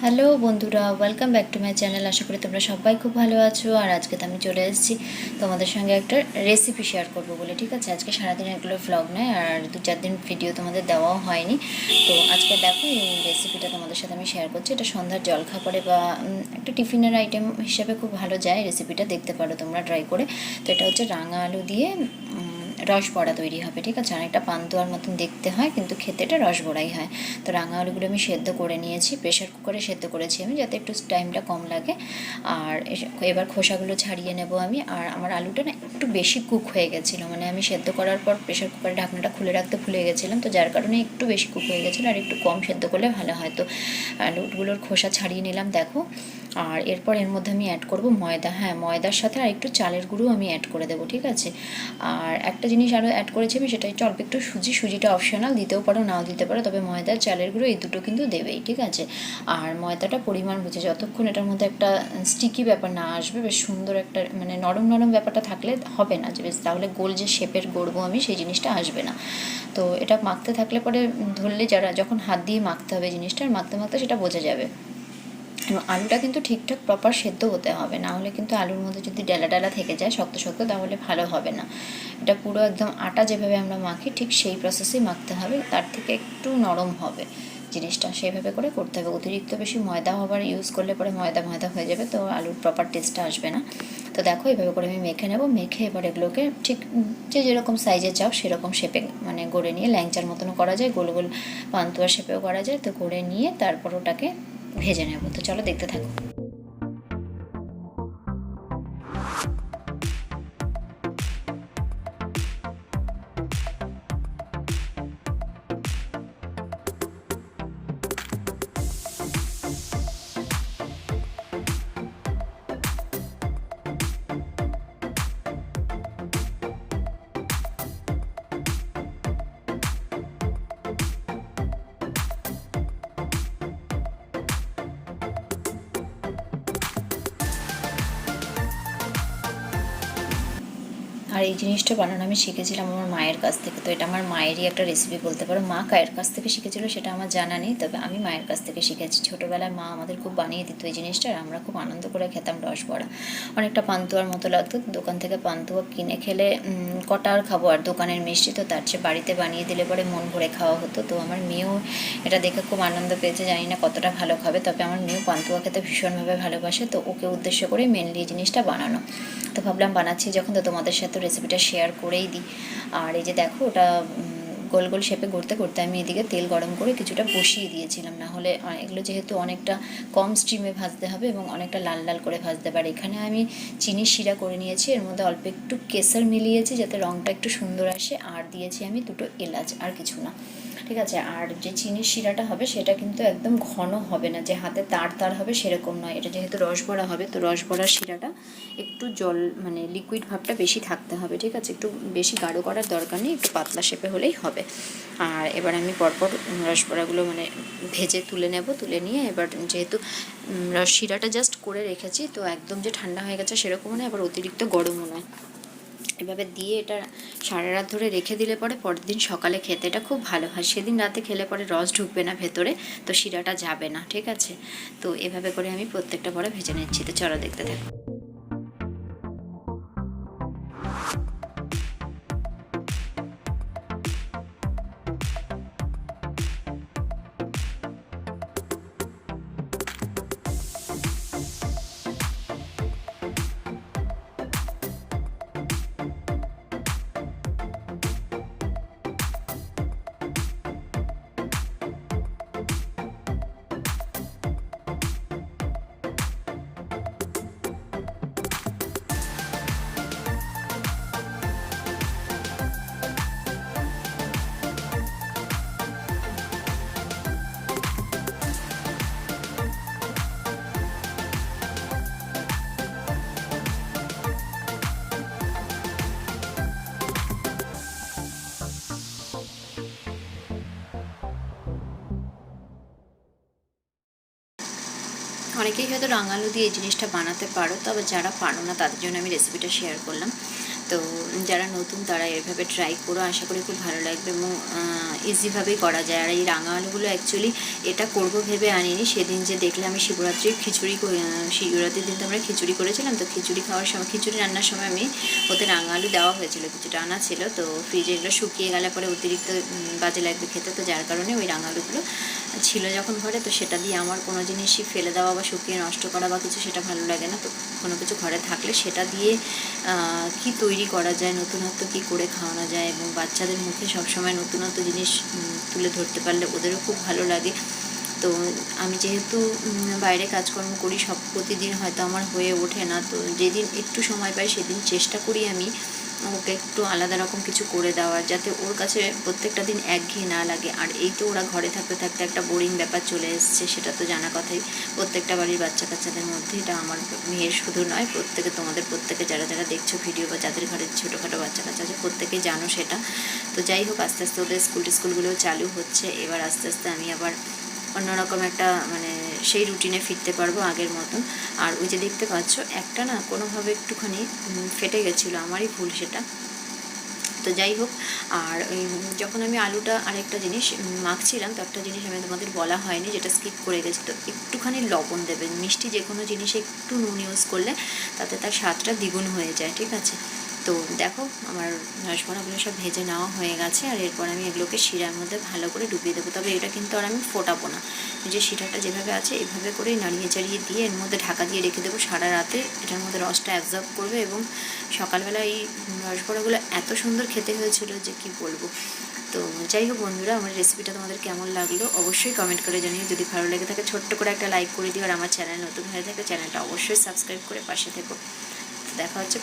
Hello বন্ধুরা, welcome back to my channel. আশা করি তোমরা সবাই খুব ভালো আছো। আর আজকে তো আমি চলে এসেছি তোমাদের সঙ্গে একটা রেসিপি শেয়ার করবো বলে। ঠিক আছে, আজকে সারাদিন এগুলো ভ্লগ নয়, আর 2-4 দিন ভিডিও তোমাদের দেওয়াও হয়নি। তো আজকে দেখো এই রেসিপিটা তোমাদের সাথে আমি শেয়ার করছি। এটা সন্ধ্যার জলখাবারে বা একটা টিফিনের আইটেম হিসেবে খুব ভালো যায়। রেসিপিটা দেখতে পারো তোমরা ট্রাই করে। তো এটা হচ্ছে রাঙা আলু দিয়ে রস বড়া তৈরি হবে। ঠিক আছে, অনেকটা পান্তুয়ার মতন দেখতে হয়, কিন্তু খেতে এটা রস বড়াই হয়। তো রাঙা আলুগুলো আমি সেদ্ধ করে নিয়েছি, প্রেশার কুকারে সেদ্ধ করেছি আমি, যাতে একটু টাইমটা কম লাগে। আর এবার খোসাগুলো ছাড়িয়ে নেব আমি। আর আমার আলুটা না একটু বেশি কুক হয়ে গেছিলো, মানে আমি সেদ্ধ করার পর প্রেশার কুকারের ঢাকনাটা খুলে রাখতে ভুলে গেছিলাম, তো যার কারণে একটু বেশি কুক হয়ে গেছিলো। আর একটু কম সেদ্ধ করলে ভালো হয়। তো আলুগুলোর খোসা ছাড়িয়ে নিলাম, দেখো। আর এরপর এর মধ্যে আমি অ্যাড করব ময়দা। হ্যাঁ, ময়দার সাথে আর একটু চালের গুঁড়ো আমি অ্যাড করে দেবো। ঠিক আছে, আর একটা জিনিস আরও অ্যাড করেছি আমি, সেটা হচ্ছে অল্প একটু সুজিটা অপশনাল, দিতেও পারো নাও দিতে পারো, তবে ময়দা চালের গুঁড়ো এই দুটো কিন্তু দেবেই। ঠিক আছে, আর ময়দাটা পরিমাণ বুঝে, যতক্ষণ এটার মধ্যে একটা স্টিকি ব্যাপার না আসবে, বেশ সুন্দর একটা মানে নরম নরম ব্যাপারটা থাকলে হবে না, যে বেশ তাহলে গোল যে শেপের গড়বো আমি, সেই জিনিসটা আসবে না। তো এটা মাখতে থাকলে পরে ধরলে যারা যখন হাত দিয়ে মাখতে হবে জিনিসটা, মাখতে মাখতে সেটা বোঝা যাবে। এবং আলুটা কিন্তু ঠিকঠাক প্রপার সেদ্ধ হতে হবে, না হলে কিন্তু আলুর মধ্যে যদি ডেলা ডেলা থেকে যায় শক্ত শক্ত, তাহলে ভালো হবে না। এটা পুরো একদম আটা যেভাবে আমরা মাখি ঠিক সেই প্রসেসেই মাখতে হবে, তার থেকে একটু নরম হবে জিনিসটা, সেইভাবে করে করতে হবে। অতিরিক্ত বেশি ময়দা হবার ইউজ করলে পরে ময়দা ময়দা হয়ে যাবে, তো আলুর প্রপার টেস্টটা আসবে না। তো দেখো এইভাবে করে আমি মেখে নেব। মেখে এবার এগুলোকে ঠিক যে যেরকম সাইজে চাও সেরকম শেপে মানে গড়ে নিয়ে, ল্যাংচার মতনও করা যায়, গোল গোল পান্তুয়া শেপেও করা যায়। তো গড়ে নিয়ে তারপর ওটাকে ভেজে নেব। তো চলো দেখতে থাকো। আর এই জিনিসটা বানানো আমি শিখেছিলাম আমার মায়ের কাছ থেকে। তো এটা আমার মায়েরই একটা রেসিপি বলতে পারো। মা কায়ের কাছ থেকে শিখেছিল সেটা আমার জানা নেই, তবে আমি মায়ের কাছ থেকে শিখেছি। ছোটোবেলায় মা আমাদের খুব বানিয়ে দিত এই জিনিসটা, আর আমরা খুব আনন্দ করে খেতাম রস বড়া। অনেকটা পান্তুয়ার মতো লাগতো। দোকান থেকে পান্তুয়া কিনে খেলে কটা আর খাবো, আর দোকানের মিষ্টি তো তার চেয়ে বাড়িতে বানিয়ে দিলে পরে মন ভরে খাওয়া হতো। তো আমার মেয়েও এটা দেখে খুব আনন্দ পেয়েছে, জানি না কতটা ভালো খাবে, তবে আমার মেয়েও পান্তুয়া খেতে ভীষণভাবে ভালোবাসে। তো ওকে উদ্দেশ্য করে মেনলি এই জিনিসটা বানানো। তো ভাবলাম বানাচ্ছি যখন, তো তোমাদের সাথে রেসিপিটা শেয়ার করেই দিই। আর এই যে দেখো, ওটা গোল গোল শেপে করতে করতে আমি এদিকে তেল গরম করে কিছুটা বসিয়ে দিয়েছিলাম, না হলে এগুলো যেহেতু অনেকটা কম স্টিমে ভাজতে হবে এবং অনেকটা লাল লাল করে ভাজতে পারে। এখানে আমি চিনির শিরা করে নিয়েছি, এর মধ্যে অল্প একটু কেশর মিলিয়েছি যাতে রঙটা একটু সুন্দর আসে, আর দিয়েছি আমি 2টো এলাচ, আর কিছু না। ঠিক আছে, আর যে চিনির শিরাটা হবে সেটা কিন্তু একদম ঘন হবে না, যে হাতে তার তার হবে সেরকম নয়। এটা যেহেতু রসবড়া হবে, তো রসবড়ার শিরাটা একটু জল মানে লিকুইড ভাবটা বেশি থাকতে হবে। ঠিক আছে, একটু বেশি গাঢ় করার দরকার নেই, একটু পাতলা শেপে হলেই হবে। আর এবার আমি পরপর রসবড়াগুলো মানে ভেজে তুলে নেব। তুলে নিয়ে এবার যেহেতু শিরাটা জাস্ট করে রেখেছি, তো একদম যে ঠান্ডা হয়ে গেছে সেরকমও নয়, আবার অতিরিক্ত গরমও নয়। এভাবে দিয়ে এটা সারা রাত ধরে রেখে দিলে পরে পরের দিন সকালে খেতে এটা খুব ভালো হয়। সেদিন রাতে খেলে পরে রস ঢুকবে না ভেতরে, তো শিরাটা যাবে না। ঠিক আছে, তো এভাবে করে আমি প্রত্যেকটা বড়া ভেজে নিচ্ছি। তো চলো দেখতে থাকো। অনেকেই হয়তো রাঙালু দিয়ে এই জিনিসটা বানাতে পারো, তবে যারা পারো না তাদের জন্য আমি রেসিপিটা শেয়ার করলাম। তো যারা নতুন তারা এভাবে ট্রাই করো, আশা করি খুব ভালো লাগবে এবং ইজিভাবেই করা যায়। আর এই রাঙা আলুগুলো অ্যাকচুয়ালি এটা করব ভেবে আনিনি, সেদিন যে দেখলে আমি শিবরাত্রির শিবরাত্রির দিন তো আমরা খিচুড়ি করেছিলাম, তো খিচুড়ি খাওয়ার সময়, খিচুড়ি রান্নার সময় আমি ওতে রাঙা আলু দেওয়া হয়েছিল, কিছুটা আনা ছিল, তো ফ্রিজে এগুলো শুকিয়ে গেলে পরে অতিরিক্ত বাজে লাগবে খেতে, তো যার কারণে ওই রাঙা আলুগুলো ছিল যখন ঘরে, তো সেটা দিয়ে আমার কোনো জিনিসই ফেলে দেওয়া বা শুকিয়ে নষ্ট করা বা কিছু সেটা ভালো লাগে না। তো কোনো কিছু ঘরে থাকলে সেটা দিয়ে কি তৈরি করা যায়, নতুনত্ব কি করে খাওয়ানো যায়, এবং বাচ্চাদের মুখে সবসময় নতুনত্ব জিনিস তুলে ধরতে পারলে ওদেরও খুব ভালো লাগে। তো আমি যেহেতু বাইরে কাজকর্ম করি, সব প্রতিদিন হয়তো আমার হয়ে ওঠে না, তো যেদিন একটু সময় পাই সেদিন চেষ্টা করি আমি ওকে একটু আলাদা রকম কিছু করে দেওয়ার, যাতে ওর কাছে প্রত্যেকটা দিন একঘেয়ে না লাগে। আর এই তো ওরা ঘরে থাকতে থাকতে একটা বোরিং ব্যাপার চলে এসছে, সেটা তো জানা কথাই প্রত্যেকটা বাড়ির বাচ্চা কাচ্চাদের মধ্যে, এটা আমার মেয়ের শুধু নয়, প্রত্যেকে তোমাদের প্রত্যেকে যারা যারা দেখছো ভিডিও বা যাদের ঘরে ছোটোখাটো বাচ্চা কাচ্চা আছে প্রত্যেকেই জানো সেটা। তো যাই হোক, আস্তে আস্তে ওদের স্কুলগুলোও চালু হচ্ছে, এবার আস্তে আস্তে আমি আবার অন্যরকম একটা মানে সেই রুটিনে ফিরতে পারবো আগের মতন। আর ওই যে দেখতে পাচ্ছ একটা না কোনোভাবে একটুখানি ফেটে গেছিলো, আমারই ভুল সেটা। তো যাই হোক, আর ওই যখন আমি আলুটা আরেকটা জিনিস মাখছিলাম, তো একটা জিনিস আমি তোমাদের বলা হয়নি, যেটা স্কিপ করে গেছি, তো একটুখানি লবণ দেবেন। মিষ্টি যে কোনো জিনিসে একটু নুন ইউজ করলে তাতে তার স্বাদটা দ্বিগুণ হয়ে যায়, ঠিক আছে। তো দেখো আমার রসবড়াগুলো সব ভেজে নেওয়া হয়ে গেছে, আর এরপর আমি এগুলোকে শিরার মধ্যে ভালো করে ডুবিয়ে দেবো। তবে এটা কিন্তু আর আমি ফোটাবো না, যে শিরাটা যেভাবে আছে এইভাবে করেই নাড়িয়ে চাড়িয়ে দিয়ে এর মধ্যে ঢাকা দিয়ে রেখে দেবো সারা রাতে, এটার মধ্যে রসটা অ্যাবজর্ব করবে। এবং সকালবেলা এই রসবড়াগুলো এত সুন্দর খেতে হয়েছিল যে কি বলবো। তো যাই হোক বন্ধুরা, আমার রেসিপিটা তোমাদের কেমন লাগলো অবশ্যই কমেন্ট করে জানিও। যদি ভালো লেগে থাকে ছোট্ট করে একটা লাইক করে দিও, আর আমার চ্যানেল নতুন হয়ে থাকে চ্যানেলটা অবশ্যই সাবস্ক্রাইব করে পাশে থেকো। দেখা হচ্ছে